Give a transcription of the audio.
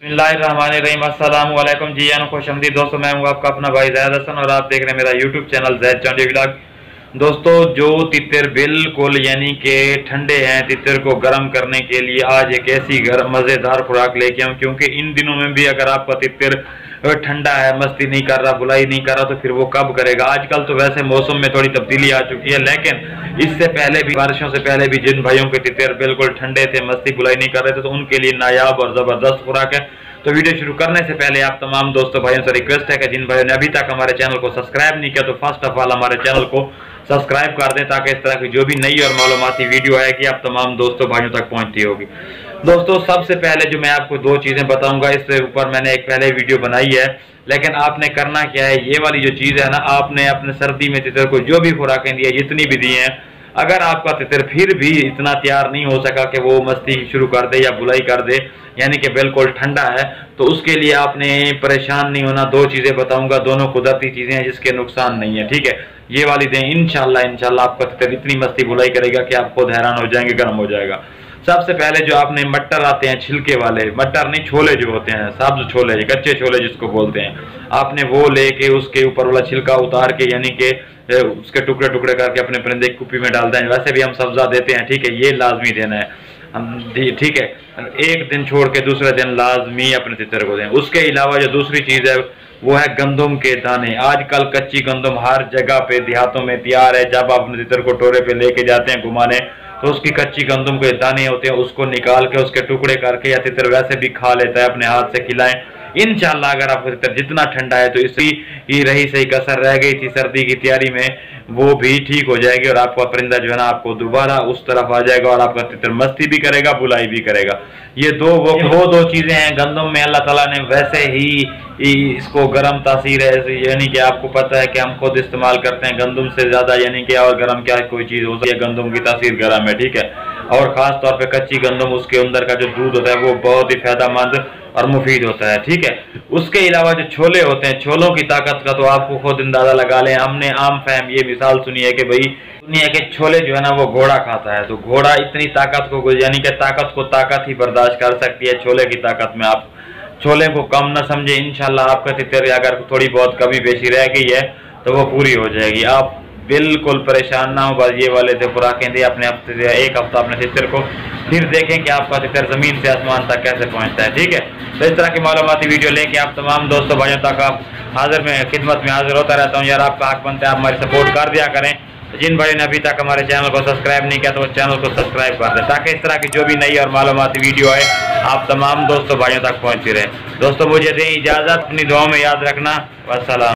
बिस्मिल्लाहिर्रहमानिर्रहीम। अस्सलाम वालेकुम जी यानो खुशअमदीद दोस्तों, मैं हूँ आपका अपना भाई ज़ैद हसन और आप देख रहे हैं मेरा यूट्यूब चैनल ज़ैद चौंडी व्लॉग। दोस्तों, जो तितर बिल्कुल यानी कि ठंडे हैं, तितर को गर्म करने के लिए आज एक ऐसी मज़ेदार खुराक लेके आऊँ, क्योंकि इन दिनों में भी अगर आपका तितर ठंडा है, मस्ती नहीं कर रहा, बुलाई नहीं कर रहा, तो फिर वो कब करेगा। आजकल तो वैसे मौसम में थोड़ी तब्दीली आ चुकी है, लेकिन इससे पहले भी, बारिशों से पहले भी जिन भाइयों के तितर बिल्कुल ठंडे थे, मस्ती बुलाई नहीं कर रहे थे, तो उनके लिए नायाब और ज़बरदस्त खुराक है। तो वीडियो शुरू करने से पहले आप तमाम दोस्तों भाइयों से रिक्वेस्ट है कि जिन भाइयों ने अभी तक हमारे चैनल को सब्सक्राइब नहीं किया, तो फर्स्ट ऑफ ऑल हमारे चैनल को सब्सक्राइब कर दें, ताकि इस तरह की जो भी नई और मालूमाती वीडियो आएगी आप तमाम दोस्तों भाइयों तक पहुंचती होगी। दोस्तों, सबसे पहले जो मैं आपको दो चीज़ें बताऊंगा, इससे ऊपर मैंने एक पहले वीडियो बनाई है, लेकिन आपने करना क्या है, ये वाली जो चीज़ है ना, आपने अपने सर्दी में तितर को जो भी खुराकें दी है, जितनी भी दी हैं, अगर आपका तितर फिर भी इतना तैयार नहीं हो सका कि वो मस्ती शुरू कर दे या बुलाई कर दे, यानी कि बिल्कुल ठंडा है, तो उसके लिए आपने परेशान नहीं होना। दो चीज़ें बताऊंगा, दोनों कुदरती चीज़ें हैं जिसके नुकसान नहीं है, ठीक है। ये वाली दें, इंशाल्लाह आपका तितर इतनी मस्ती बुलाई करेगा कि आप खुद हैरान हो जाएंगे, गर्म हो जाएगा। सबसे पहले जो आपने मटर आते हैं छिलके वाले, मटर नहीं, छोले जो होते हैं, सब्ज छोले, कच्चे छोले जिसको बोलते हैं, आपने वो लेके उसके ऊपर वाला छिलका उतार के, यानी कि उसके टुकड़े टुकड़े करके अपने परिंदे की कुप्पी में डाल दें। वैसे भी हम सब्जा देते हैं, ठीक है, ये लाजमी देना है हम, ठीक है। एक दिन छोड़ के दूसरे दिन लाजमी अपने तितर को दें। उसके अलावा जो दूसरी चीज़ है वो है गंदम के दाने। आजकल कच्ची गंदम हर जगह पे देहातों में तैयार है। जब आप अपने तितर को टोरे पे लेके जाते हैं घुमाने, तो उसकी कच्ची गंदम के दाने होते हैं, उसको निकाल के उसके टुकड़े करके, या तितर वैसे भी खा लेता है, अपने हाथ से खिलाएं। इंशाल्लाह अगर आपका तितर जितना ठंडा है, तो इसी रही सही कसर रह गई थी सर्दी की तैयारी में, वो भी ठीक हो जाएगी और आपका परिंदा जो है ना, आपको दोबारा उस तरफ आ जाएगा और आपका तितर मस्ती भी करेगा, बुलाई भी करेगा। ये वो दो चीज़ें हैं। गंदम में अल्लाह ताला ने वैसे ही इसको गर्म तासीर है, यानी कि आपको पता है कि हम खुद इस्तेमाल करते हैं गंदम से ज़्यादा, यानी कि और गर्म क्या कोई चीज़ हो सकती है, गंदम की तासीर गर्म है, ठीक है। और ख़ास तौर पे कच्ची गंदम, उसके अंदर का जो दूध होता है वो बहुत ही फायदेमंद और मुफीद होता है, ठीक है। उसके अलावा जो छोले होते हैं, छोलों की ताकत का तो आपको खुद अंदाजा लगा लें। हमने आम फहम ये मिसाल सुनी है कि भाई दुनिया के छोले जो है ना, वो घोड़ा खाता है, तो घोड़ा इतनी ताकत को, यानी कि ताकत को ताकत ही बर्दाश्त कर सकती है, छोले की ताकत में आप छोले को कम न समझे। इंशाल्लाह आपका तितर अगर थोड़ी बहुत कमी बेशी रह गई है तो वो पूरी हो जाएगी। आप बिल्कुल परेशान ना हो, बस ये वाले थे खुराकें दी अपने हफ्ते, एक हफ्ता अपने तितर को, फिर देखें कि आपका तितर ज़मीन से आसमान तक कैसे पहुंचता है, ठीक है। तो इस तरह की मालूमाती वीडियो लेके आप तमाम दोस्तों भाइयों तक आप हाजिर में खिदमत में हाजिर होता रहता हूँ। यार आपका हक बनता है, आप हमारी सपोर्ट कर दिया करें। जिन भाइयों ने अभी तक हमारे चैनल को सब्सक्राइब नहीं किया, तो वो चैनल को सब्सक्राइब कर दें, ताकि इस तरह की जो भी नई और मालूमाती वीडियो आए आप तमाम दोस्तों भाइयों तक पहुँचती रहे। दोस्तों, मुझे दें इजाज़त, अपनी दुआओं में याद रखना। वस्सलाम।